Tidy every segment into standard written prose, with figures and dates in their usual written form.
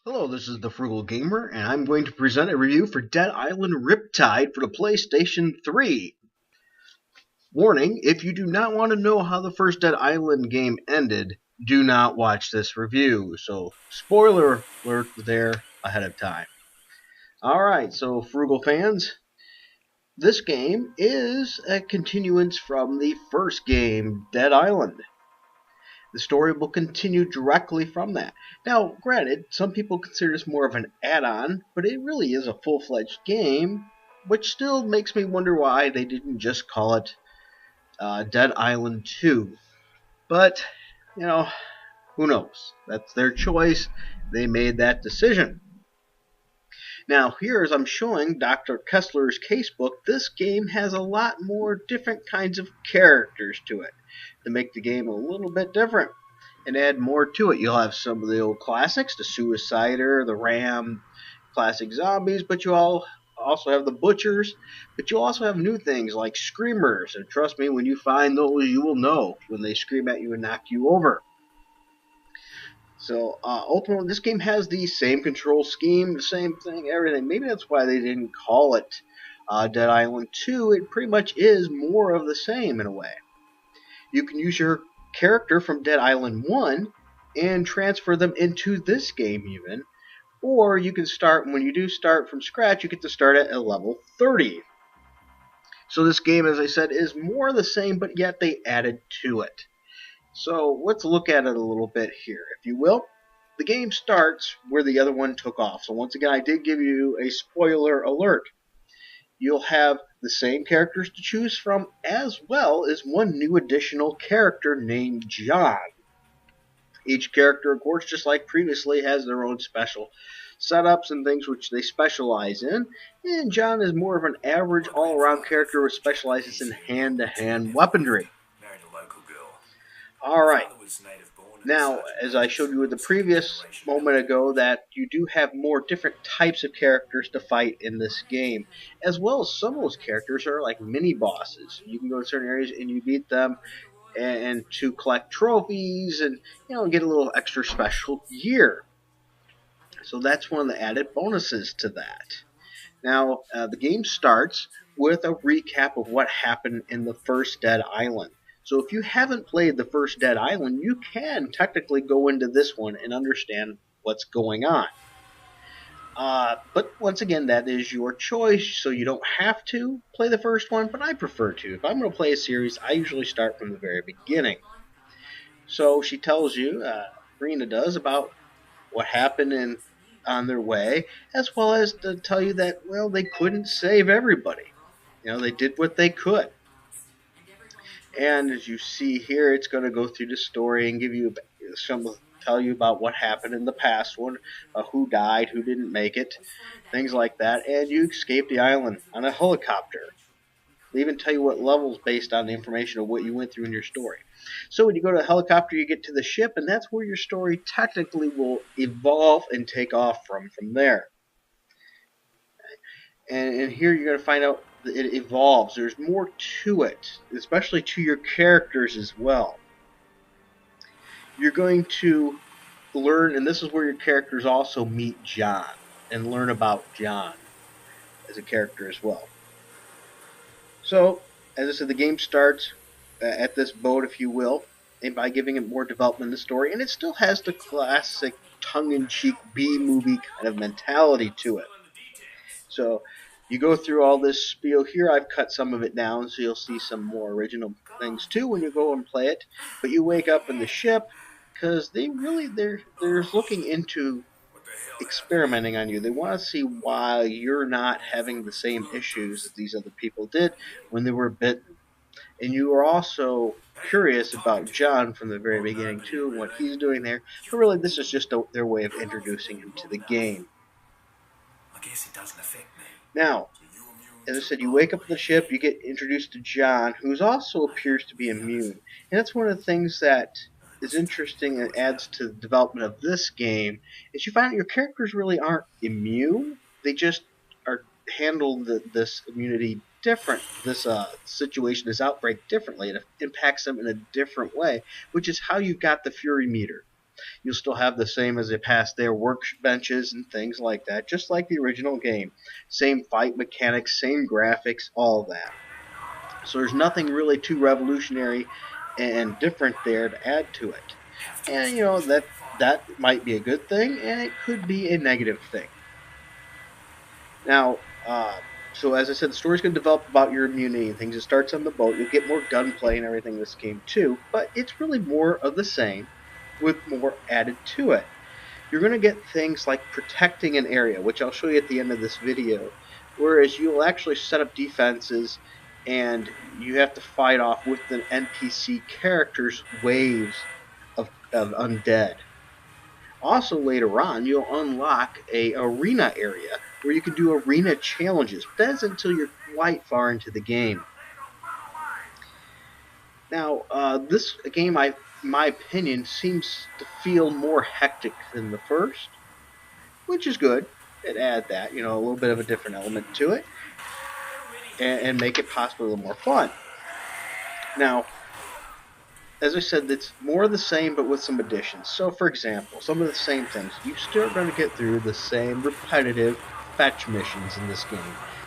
Hello, this is the Frugal Gamer, and I'm going to present a review for Dead Island Riptide for the PlayStation 3. Warning, if you do not want to know how the first Dead Island game ended, do not watch this review. So, spoiler alert there ahead of time. Alright, so Frugal fans, this game is a continuance from the first game, Dead Island. The story will continue directly from that. Now, granted, some people consider this more of an add-on, but it really is a full-fledged game, which still makes me wonder why they didn't just call it Dead Island 2. But, who knows? That's their choice. They made that decision. Now, here as I'm showing Dr. Kessler's casebook, this game has a lot more different kinds of characters to it to make the game a little bit different and add more to it. You'll have some of the old classics, the Suicider, the Ram, classic zombies, but you also have the Butchers, but you also have new things like Screamers, and trust me, when you find those, you will know when they scream at you and knock you over. So, ultimately, this game has the same control scheme, the same thing, everything. Maybe that's why they didn't call it Dead Island 2. It pretty much is more of the same in a way. You can use your character from Dead Island 1 and transfer them into this game even. Or you can start, when you do start from scratch, you get to start at a level 30. So this game, as I said, is more the same, but yet they added to it. So let's look at it a little bit here, if you will. The game starts where the other one took off. So once again, I did give you a spoiler alert. You'll have the same characters to choose from, as well as one new additional character named John. Each character, of course, just like previously, has their own special setups and things which they specialize in. And John is more of an average all-around character who specializes in hand-to-hand weaponry. Alright, now, as I showed you in the previous moment ago, that you do have more different types of characters to fight in this game, as well as some of those characters are like mini-bosses. You can go to certain areas and you beat them and to collect trophies and, get a little extra special gear. So that's one of the added bonuses to that. Now, the game starts with a recap of what happened in the first Dead Island. So if you haven't played the first Dead Island, you can technically go into this one and understand what's going on. But once again, that is your choice, so you don't have to play the first one, but I prefer to. If I'm going to play a series, I usually start from the very beginning. So she tells you, Rena does, about what happened on their way, as well as to tell you that, well, they couldn't save everybody. They did what they could. And as you see here, it's going to go through the story and give you tell you about what happened in the past one, who died, who didn't make it, things like that. And you escape the island on a helicopter. They even tell you what levels based on the information of what you went through in your story. So when you go to the helicopter, you get to the ship, and that's where your story technically will evolve and take off from there. And here you're going to find out it evolves. There's more to it, especially to your characters as well. You're going to learn, and this is where your characters also meet John and learn about John as a character as well. So, as I said, the game starts at this boat, if you will, and by giving it more development in the story, and it still has the classic tongue-in-cheek B-movie kind of mentality to it. So, you go through all this spiel here. I've cut some of it down so you'll see some more original things too when you go and play it. But you wake up in the ship because they're looking into experimenting on you. They want to see why you're not having the same issues that these other people did when they were bitten. And you are also curious about John from the very beginning too, and what he's doing there. But really, this is just their way of introducing him to the game. I guess it doesn't affect me. Now, as I said, you wake up on the ship, you get introduced to John, who also appears to be immune. And that's one of the things that is interesting and adds to the development of this game, is you find out your characters really aren't immune. They just handle this immunity different, this situation, this outbreak differently. It impacts them in a different way, which is how you got the Fury meter. You'll still have the same as they passed there, workbenches and things like that, just like the original game. Same fight mechanics, same graphics, all that. So there's nothing really too revolutionary and different there to add to it. And that might be a good thing, and it could be a negative thing. Now, so as I said, the story's going to develop about your immunity and things. It starts on the boat. You'll get more gunplay and everything in this game too, but it's really more of the same with more added to it. You're going to get things like protecting an area, which I'll show you at the end of this video, whereas you'll actually set up defenses and you have to fight off with the NPC characters waves of undead. Also, later on, you'll unlock a arena area where you can do arena challenges. But that's until you're quite far into the game. Now, this game, in my opinion, seems to feel more hectic than the first, which is good. It adds that, a little bit of a different element to it, and make it possibly a little more fun. Now, as I said, it's more of the same, but with some additions. So, for example, some of the same things. You're still going to get through the same repetitive fetch missions in this game.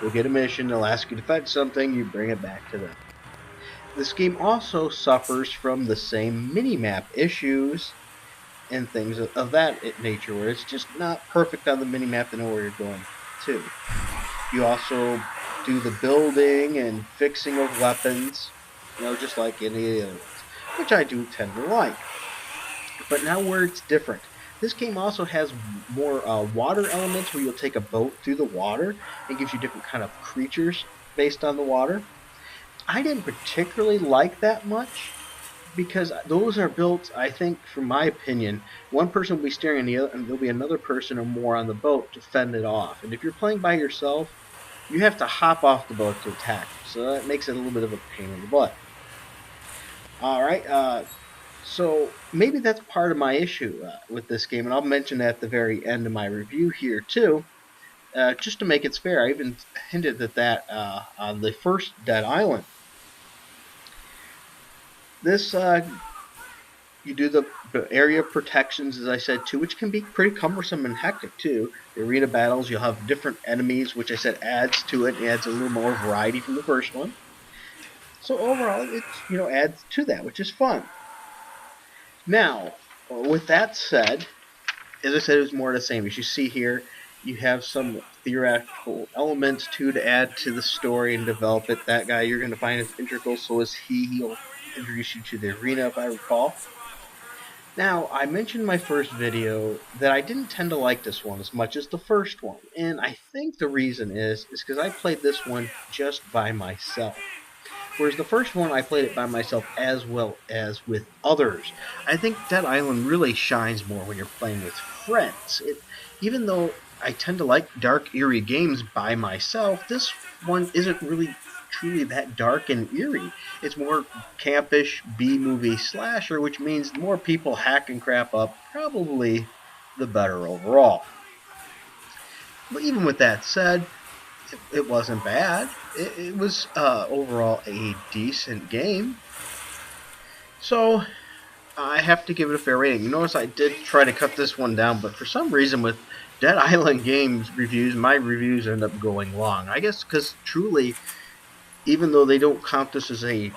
You'll get a mission, they'll ask you to fetch something, you bring it back to them. This game also suffers from the same mini-map issues and things of that nature, where it's just not perfect on the mini-map to know where you're going to. You also do the building and fixing of weapons, just like any of the others, which I do tend to like. But now where it's different. This game also has more water elements where you'll take a boat through the water. It gives you different kind of creatures based on the water. I didn't particularly like that much because those are built, I think, from my opinion, one person will be steering the other, and there'll be another person or more on the boat to fend it off. And if you're playing by yourself, you have to hop off the boat to attack. So that makes it a little bit of a pain in the butt. Alright, so maybe that's part of my issue with this game, and I'll mention that at the very end of my review here too, just to make it fair. I even hinted at that on the first Dead Island. This, you do the area protections, as I said too, which can be pretty cumbersome and hectic too. The arena battles, you'll have different enemies, which I said adds to it, adds a little more variety from the first one. So overall, it adds to that, which is fun. Now, with that said, as I said, it was more of the same. As you see here, you have some theoretical elements too to add to the story and develop it. That guy you're going to find is integral, so is he. He'll introduce you to the arena, if I recall. Now, I mentioned in my first video that I didn't tend to like this one as much as the first one, and I think the reason is because I played this one just by myself. Whereas the first one, I played it by myself as well as with others. I think Dead Island really shines more when you're playing with friends. Even though I tend to like dark, eerie games by myself, this one isn't really truly that dark and eerie. It's more campish, B-movie slasher, which means the more people hacking crap up, probably the better overall. But even with that said, it wasn't bad. It was overall a decent game. So I have to give it a fair rating. You notice I did try to cut this one down, but for some reason with Dead Island games reviews, my reviews end up going long. I guess because truly, even though they don't count this as a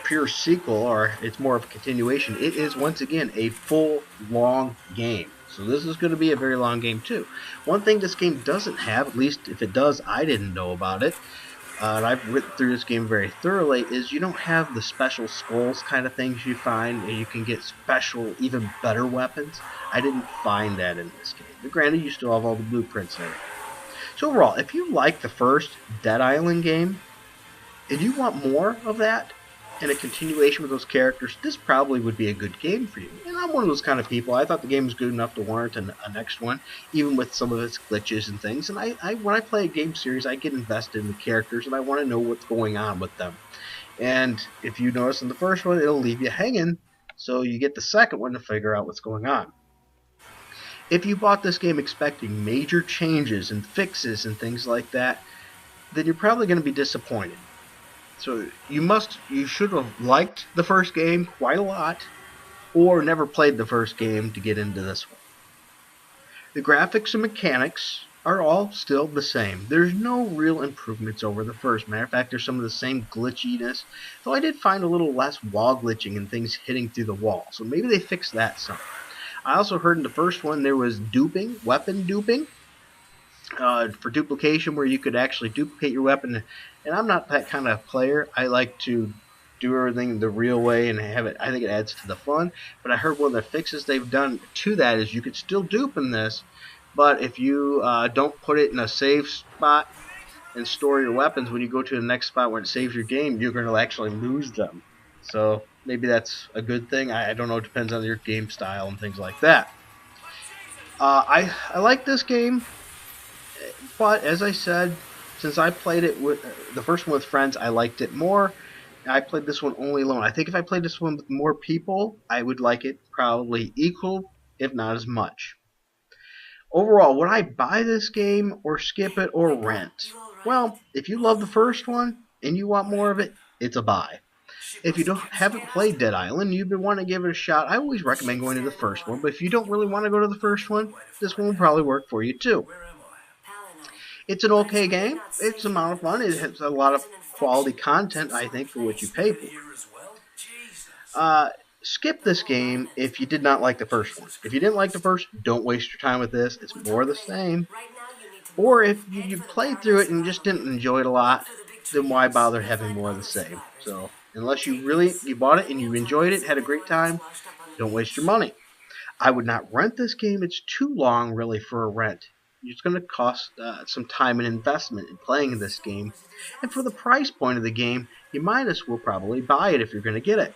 pure sequel, or it's more of a continuation, it is once again a full, long game. So this is going to be a very long game too. One thing this game doesn't have, at least if it does, I didn't know about it, and I've written through this game very thoroughly, is you don't have the special skulls kind of things you find, and you can get special, even better weapons. I didn't find that in this game. But granted, you still have all the blueprints and everything. So overall, if you like the first Dead Island game, and you want more of that, and a continuation with those characters, this probably would be a good game for you. And I'm one of those kind of people. I thought the game was good enough to warrant a next one, even with some of its glitches and things. And when I play a game series, I get invested in the characters, and I want to know what's going on with them. And if you notice in the first one, it'll leave you hanging, so you get the second one to figure out what's going on. If you bought this game expecting major changes and fixes and things like that, then you're probably going to be disappointed. So you should have liked the first game quite a lot, or never played the first game to get into this one. The graphics and mechanics are all still the same. There's no real improvements over the first. Matter of fact, there's some of the same glitchiness, though I did find a little less wall glitching and things hitting through the wall, so maybe they fixed that some. I also heard in the first one there was duping, weapon duping, for duplication, where you could actually duplicate your weapon. And I'm not that kind of player. I like to do everything the real way and have it. I think it adds to the fun. But I heard one of the fixes they've done to that is you could still dupe in this, but if you don't put it in a save spot and store your weapons, when you go to the next spot where it saves your game, you're going to actually lose them. So maybe that's a good thing. I don't know. It depends on your game style and things like that. I like this game, but as I said, since I played it with the first one with friends, I liked it more. I played this one only alone. I think if I played this one with more people, I would like it probably equal, if not as much. Overall, would I buy this game or skip it or rent? Well, if you love the first one and you want more of it, it's a buy. If you haven't played Dead Island, you've been wanting to give it a shot, I always recommend going to the first one. But if you don't really want to go to the first one, this one will probably work for you too. It's an okay game. It's a amount of fun. It has a lot of quality content, I think, for what you pay for. Skip this game if you did not like the first one. If you didn't like the first, don't waste your time with this. It's more of the same. Or if you played through it and just didn't enjoy it a lot, then why bother having more of the same? So unless you bought it and you enjoyed it, had a great time, don't waste your money. I would not rent this game. It's too long, really, for a rent. It's going to cost some time and investment in playing this game. And for the price point of the game, you might as well probably buy it if you're going to get it.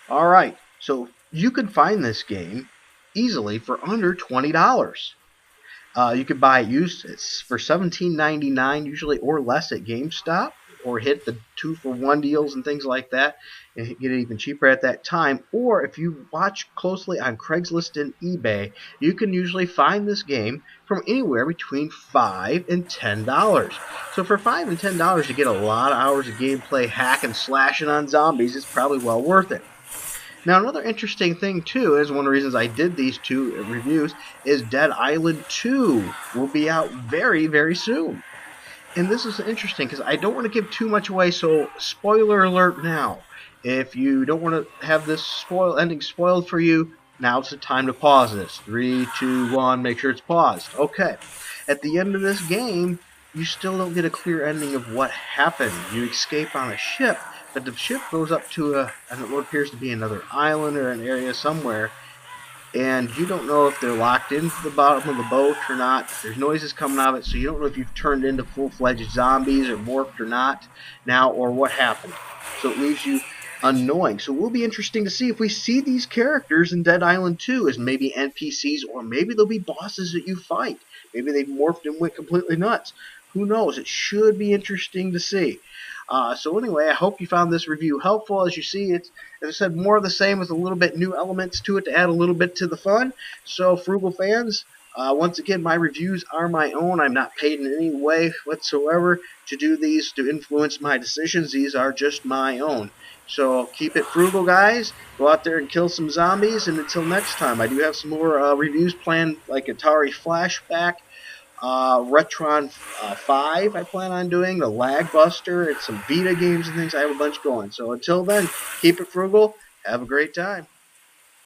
Alright, so you can find this game easily for under $20. You can buy it used for $17.99 usually, or less at GameStop, or hit the 2-for-1 deals and things like that and get it even cheaper at that time. Or if you watch closely on Craigslist and eBay, you can usually find this game from anywhere between $5 and $10. So for $5 and $10 you get a lot of hours of gameplay hack and slashing on zombies. It's probably well worth it. Now, another interesting thing, too, is one of the reasons I did these two reviews, is Dead Island 2 will be out very, very soon. And this is interesting because I don't want to give too much away, so spoiler alert now. If you don't want to have this ending spoiled for you, now's the time to pause this. 3, 2, 1, make sure it's paused. Okay. At the end of this game, you still don't get a clear ending of what happened. You escape on a ship, but the ship goes up to what appears to be another island or an area somewhere, and you don't know if they're locked into the bottom of the boat or not. There's noises coming out of it, so you don't know if you've turned into full-fledged zombies or morphed or not now, or what happened. So it leaves you unknowing. So it will be interesting to see if we see these characters in Dead Island 2 as maybe NPCs, or maybe they'll be bosses that you fight. Maybe they've morphed and went completely nuts. Who knows? It should be interesting to see. So anyway, I hope you found this review helpful. As you see, it's, as I said, more of the same with a little bit new elements to it to add a little bit to the fun. So Frugal fans, once again, my reviews are my own. I'm not paid in any way whatsoever to do these to influence my decisions. These are just my own. So keep it frugal, guys. Go out there and kill some zombies. And until next time, I do have some more reviews planned, like Atari Flashback, Retron 5 I plan on doing, the Lag Buster, and some Vita games and things. I have a bunch going. So until then, keep it frugal. Have a great time.